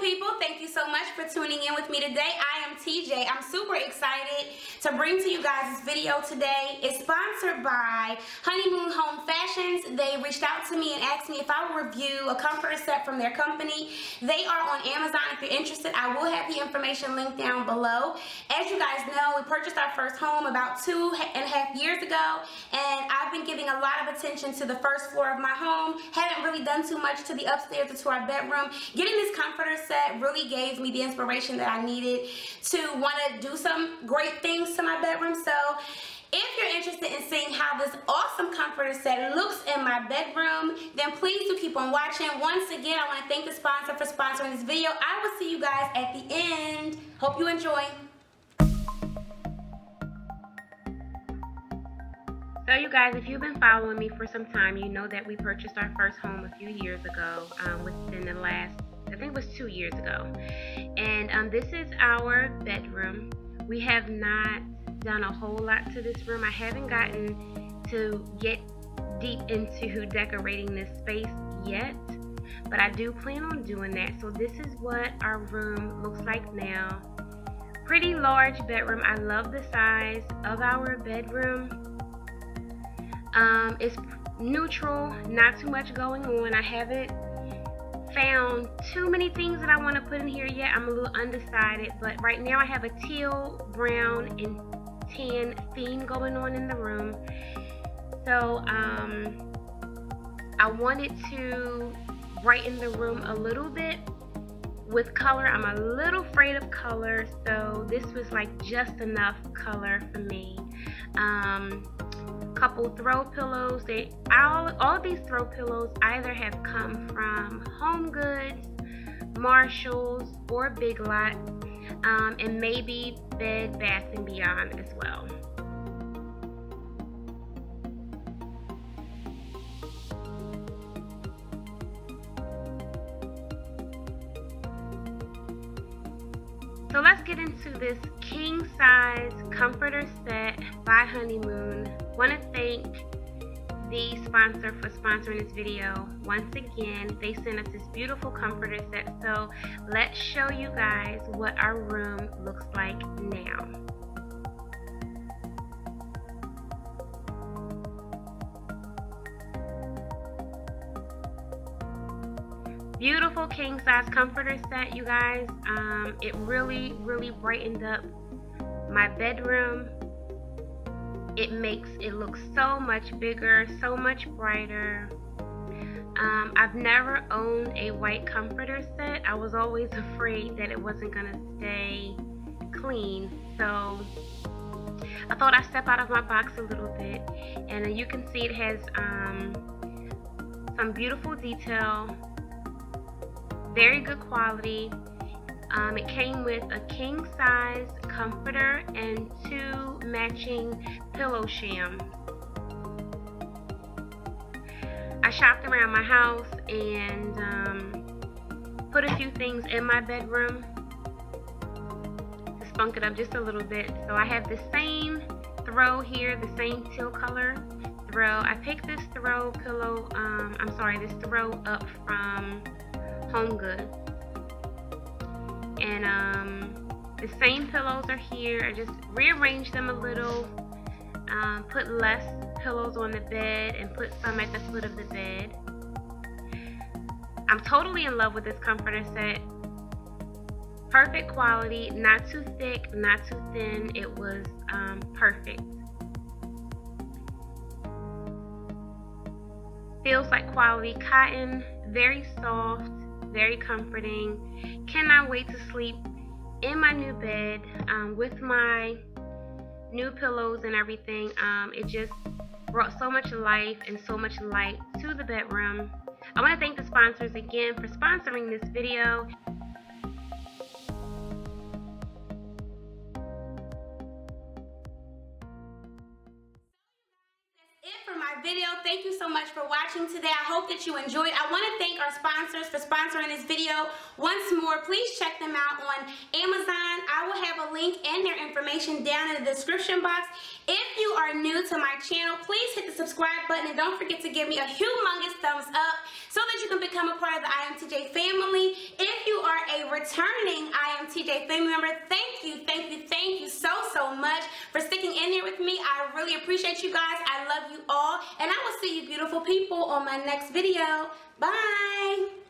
people, thank you so much for tuning in with me today. I am TeeJaay. I'm super excited to bring to you guys this video today. It's sponsored by Honeymoon Home Fashions. They reached out to me and asked me if I would review a comforter set from their company. They are on Amazon. If you're interested, I will have the information linked down below. As you guys know, we purchased our first home about 2.5 years ago, and I've been giving a lot of attention to the first floor of my home. Haven't really done too much to the upstairs or to our bedroom. Getting this comforter set really gave me the inspiration that I needed to want to do some great things to my bedroom. So if you're interested in seeing how this awesome comforter set looks in my bedroom, then please do keep on watching. Once again, I want to thank the sponsor for sponsoring this video. I will see you guys at the end. Hope you enjoy. So you guys, if you've been following me for some time, you know that we purchased our first home a few years ago, within the last, I think it was 2 years ago. And this is our bedroom. We have not done a whole lot to this room. I haven't gotten to get deep into decorating this space yet, but I do plan on doing that. So this is what our room looks like now. Pretty large bedroom. I love the size of our bedroom. It's neutral, not too much going on. I haven't found too many things that I want to put in here yet. I'm a little undecided, but right now I have a teal, brown, and tan theme going on in the room. So I wanted to brighten the room a little bit with color. I'm a little afraid of color, so this was like just enough color for me. Couple throw pillows. All these throw pillows either have come from Home Goods, Marshalls, or Big Lot, and maybe Bed Bath & Beyond as well. So let's get into this king size comforter set by Honeymoon. Want to thank the sponsor for sponsoring this video. Once again, they sent us this beautiful comforter set. So let's show you guys what our room looks like now. Beautiful king size comforter set, you guys. It really brightened up my bedroom. It makes it look so much bigger, so much brighter. I've never owned a white comforter set. I was always afraid that it wasn't gonna stay clean, so I thought I'd step out of my box a little bit. And you can see it has some beautiful detail, very good quality. It came with a king size comforter and 2 matching pillow shams. I shopped around my house and put a few things in my bedroom to spunk it up just a little bit. So I have the same throw here, the same teal color throw. I picked this throw pillow, this throw up from Home Goods. And the same pillows are here. I just rearranged them a little, put less pillows on the bed and put some at the foot of the bed. I'm totally in love with this comforter set. Perfect quality, not too thick, not too thin. It was perfect. Feels like quality cotton, very soft, very comforting. Cannot wait to sleep in my new bed with my new pillows and everything. It just brought so much life and so much light to the bedroom. I want to thank the sponsors again for sponsoring this video. Video. Thank you so much for watching today. I hope that you enjoyed. I want to thank our sponsors for sponsoring this video. Once more, please check them out on Amazon. I will have a link and their information down in the description box. If you you are new to my channel, please hit the subscribe button and don't forget to give me a humongous thumbs up so that you can become a part of the I Am TeeJaay family. If you are a returning I Am TeeJaay family member, thank you so much for sticking in there with me. I really appreciate you guys. I love you all, and I will see you beautiful people on my next video. Bye.